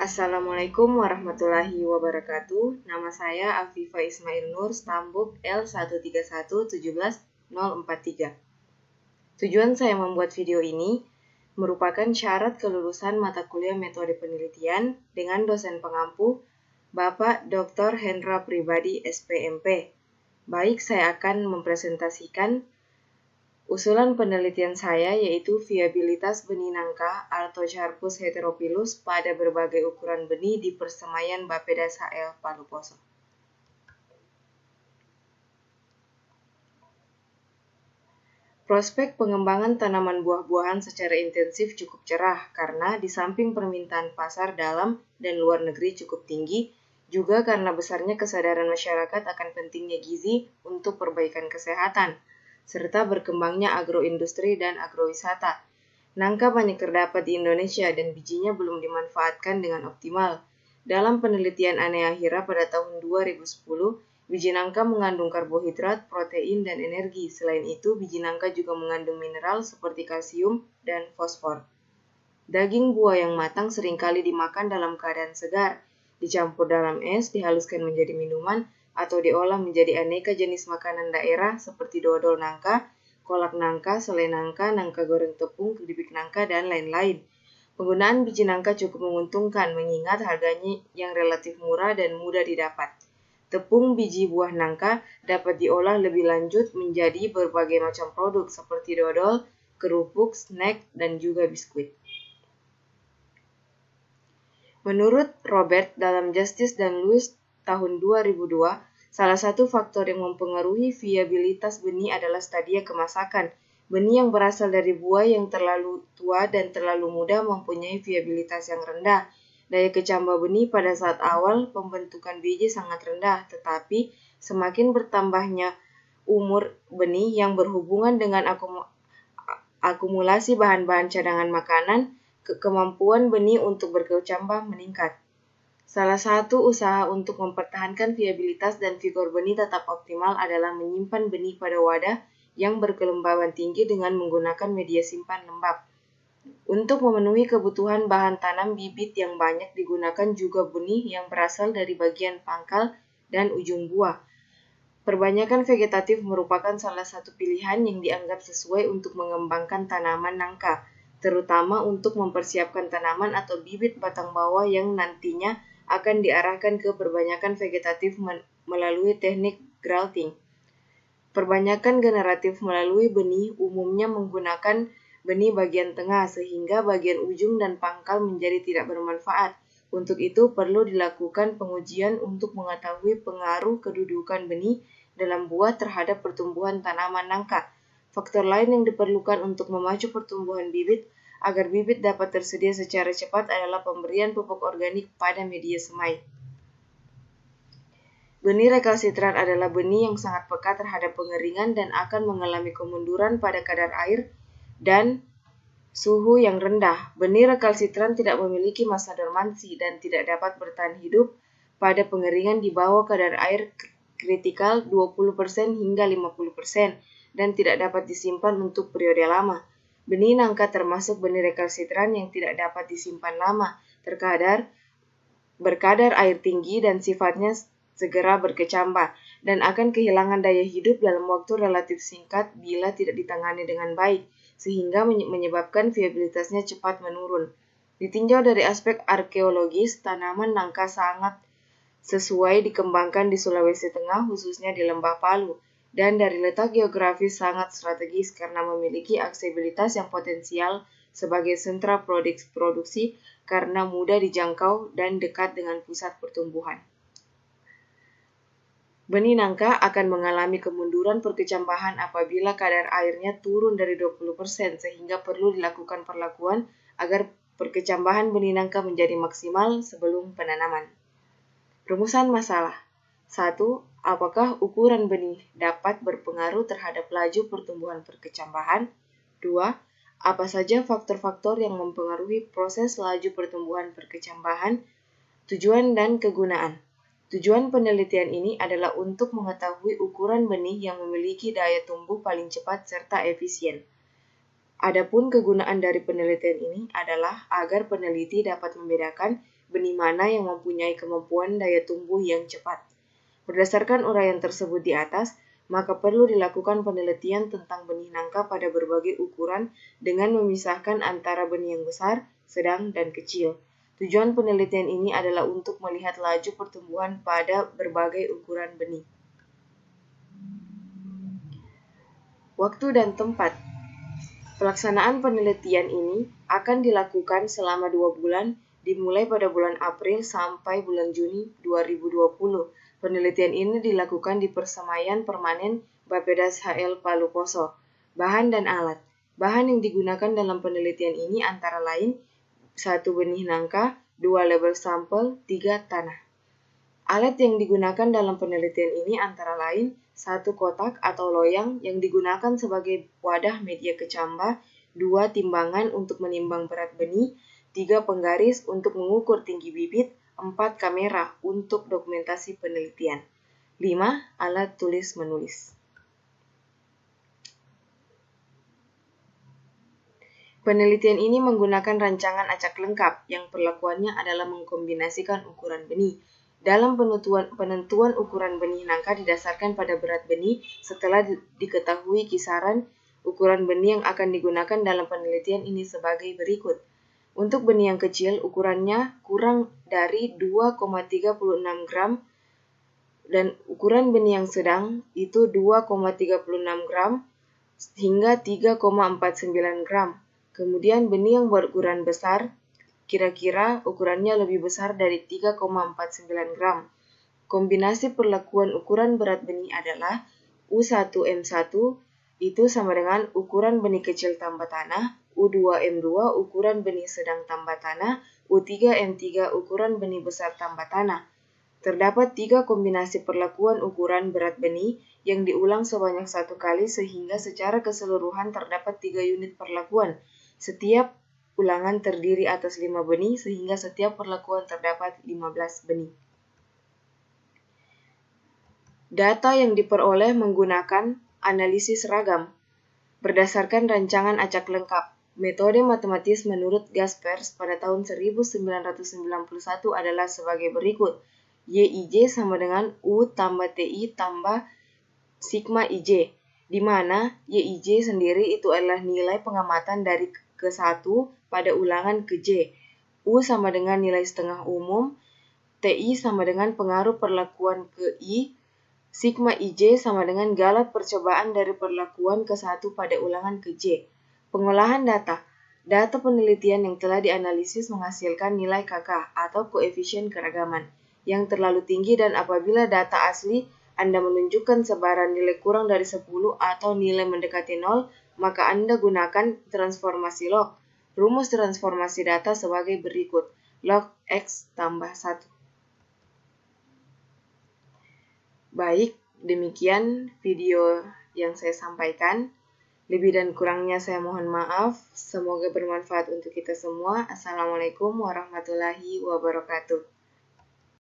Assalamualaikum warahmatullahi wabarakatuh. Nama saya Afifa Ismail Nur, Stambuk L131171043. Tujuan saya membuat video ini merupakan syarat kelulusan mata kuliah metode penelitian dengan dosen pengampu Bapak Dr. Hendra Pribadi SPMP. Baik, saya akan mempresentasikan usulan penelitian saya yaitu viabilitas benih nangka Artocarpus heterophyllus pada berbagai ukuran benih di persemaian Bappedas HL Palu Poso. Prospek pengembangan tanaman buah-buahan secara intensif cukup cerah karena di samping permintaan pasar dalam dan luar negeri cukup tinggi, juga karena besarnya kesadaran masyarakat akan pentingnya gizi untuk perbaikan kesehatan, serta berkembangnya agroindustri dan agrowisata. Nangka banyak terdapat di Indonesia dan bijinya belum dimanfaatkan dengan optimal. Dalam penelitian Aneahira pada tahun 2010, biji nangka mengandung karbohidrat, protein, dan energi. Selain itu, biji nangka juga mengandung mineral seperti kalsium dan fosfor. Daging buah yang matang seringkali dimakan dalam keadaan segar, dicampur dalam es, dihaluskan menjadi minuman, atau diolah menjadi aneka jenis makanan daerah seperti dodol nangka, kolak nangka, selai nangka, nangka goreng tepung, keripik nangka, dan lain-lain. Penggunaan biji nangka cukup menguntungkan mengingat harganya yang relatif murah dan mudah didapat. Tepung biji buah nangka dapat diolah lebih lanjut menjadi berbagai macam produk seperti dodol, kerupuk, snack, dan juga biskuit. Menurut Robert dalam Justice dan Lewis tahun 2002, salah satu faktor yang mempengaruhi viabilitas benih adalah stadia kemasakan. Benih yang berasal dari buah yang terlalu tua dan terlalu muda mempunyai viabilitas yang rendah. Daya kecambah benih pada saat awal pembentukan biji sangat rendah, tetapi semakin bertambahnya umur benih yang berhubungan dengan akumulasi bahan-bahan cadangan makanan, kemampuan benih untuk berkecambah meningkat. Salah satu usaha untuk mempertahankan viabilitas dan vigor benih tetap optimal adalah menyimpan benih pada wadah yang berkelembaban tinggi dengan menggunakan media simpan lembab. Untuk memenuhi kebutuhan bahan tanam bibit yang banyak digunakan juga benih yang berasal dari bagian pangkal dan ujung buah. Perbanyakan vegetatif merupakan salah satu pilihan yang dianggap sesuai untuk mengembangkan tanaman nangka, terutama untuk mempersiapkan tanaman atau bibit batang bawah yang nantinya akan diarahkan ke perbanyakan vegetatif melalui teknik grafting. Perbanyakan generatif melalui benih umumnya menggunakan benih bagian tengah sehingga bagian ujung dan pangkal menjadi tidak bermanfaat. Untuk itu perlu dilakukan pengujian untuk mengetahui pengaruh kedudukan benih dalam buah terhadap pertumbuhan tanaman nangka. Faktor lain yang diperlukan untuk memacu pertumbuhan bibit agar bibit dapat tersedia secara cepat adalah pemberian pupuk organik pada media semai. Benih rekalsitran adalah benih yang sangat peka terhadap pengeringan dan akan mengalami kemunduran pada kadar air dan suhu yang rendah. Benih rekalsitran tidak memiliki masa dormansi dan tidak dapat bertahan hidup pada pengeringan di bawah kadar air kritikal 20% hingga 50% dan tidak dapat disimpan untuk periode lama. Benih nangka termasuk benih rekalsitran yang tidak dapat disimpan lama, berkadar air tinggi dan sifatnya segera berkecambah dan akan kehilangan daya hidup dalam waktu relatif singkat bila tidak ditangani dengan baik, sehingga menyebabkan viabilitasnya cepat menurun. Ditinjau dari aspek arkeologis, tanaman nangka sangat sesuai dikembangkan di Sulawesi Tengah, khususnya di Lembah Palu, dan dari letak geografis sangat strategis karena memiliki aksesibilitas yang potensial sebagai sentra produksi karena mudah dijangkau dan dekat dengan pusat pertumbuhan. Benih nangka akan mengalami kemunduran perkecambahan apabila kadar airnya turun dari 20% sehingga perlu dilakukan perlakuan agar perkecambahan benih nangka menjadi maksimal sebelum penanaman. Rumusan masalah. 1. Apakah ukuran benih dapat berpengaruh terhadap laju pertumbuhan perkecambahan? 2. Apa saja faktor-faktor yang mempengaruhi proses laju pertumbuhan perkecambahan? Tujuan dan kegunaan. Tujuan penelitian ini adalah untuk mengetahui ukuran benih yang memiliki daya tumbuh paling cepat serta efisien. Adapun kegunaan dari penelitian ini adalah agar peneliti dapat membedakan benih mana yang mempunyai kemampuan daya tumbuh yang cepat. Berdasarkan uraian tersebut di atas, maka perlu dilakukan penelitian tentang benih nangka pada berbagai ukuran dengan memisahkan antara benih yang besar, sedang, dan kecil. Tujuan penelitian ini adalah untuk melihat laju pertumbuhan pada berbagai ukuran benih. Waktu dan tempat. Pelaksanaan penelitian ini akan dilakukan selama 2 bulan, dimulai pada bulan April sampai bulan Juni 2020. Penelitian ini dilakukan di Persemaian Permanen Bappedas HL Palu Poso. Bahan dan alat. Bahan yang digunakan dalam penelitian ini antara lain 1 benih nangka, 2 label sampel, 3 tanah. Alat yang digunakan dalam penelitian ini antara lain 1 kotak atau loyang yang digunakan sebagai wadah media kecambah, 2 timbangan untuk menimbang berat benih, 3 penggaris untuk mengukur tinggi bibit, 4 kamera untuk dokumentasi penelitian, 5 alat tulis-menulis. Penelitian ini menggunakan rancangan acak lengkap yang perlakuannya adalah mengkombinasikan ukuran benih. Dalam penentuan ukuran benih nangka didasarkan pada berat benih setelah diketahui kisaran ukuran benih yang akan digunakan dalam penelitian ini sebagai berikut. Untuk benih yang kecil, ukurannya kurang dari 2,36 gram dan ukuran benih yang sedang itu 2,36 gram hingga 3,49 gram. Kemudian benih yang berukuran besar kira-kira ukurannya lebih besar dari 3,49 gram. Kombinasi perlakuan ukuran berat benih adalah U1M1 itu sama dengan ukuran benih kecil tambah tanah, U2M2 ukuran benih sedang tambah tanah, U3M3 ukuran benih besar tambah tanah. Terdapat 3 kombinasi perlakuan ukuran berat benih yang diulang sebanyak 1 kali sehingga secara keseluruhan terdapat 3 unit perlakuan. Setiap ulangan terdiri atas 5 benih sehingga setiap perlakuan terdapat 15 benih. Data yang diperoleh menggunakan analisis ragam. Berdasarkan rancangan acak lengkap, metode matematis menurut Gaspers pada tahun 1991 adalah sebagai berikut. YIJ sama dengan U tambah TI tambah sigma IJ, di mana YIJ sendiri itu adalah nilai pengamatan dari ke-1 pada ulangan ke-J. U sama dengan nilai setengah umum, TI sama dengan pengaruh perlakuan ke-I, sigma IJ sama dengan galat percobaan dari perlakuan ke-1 pada ulangan ke-J. Pengolahan data. Data penelitian yang telah dianalisis menghasilkan nilai KK atau koefisien keragaman yang terlalu tinggi dan apabila data asli Anda menunjukkan sebaran nilai kurang dari 10 atau nilai mendekati 0, maka Anda gunakan transformasi log. Rumus transformasi data sebagai berikut. Log X tambah 1. Baik, demikian video yang saya sampaikan. Lebih dan kurangnya saya mohon maaf. Semoga bermanfaat untuk kita semua. Assalamualaikum warahmatullahi wabarakatuh.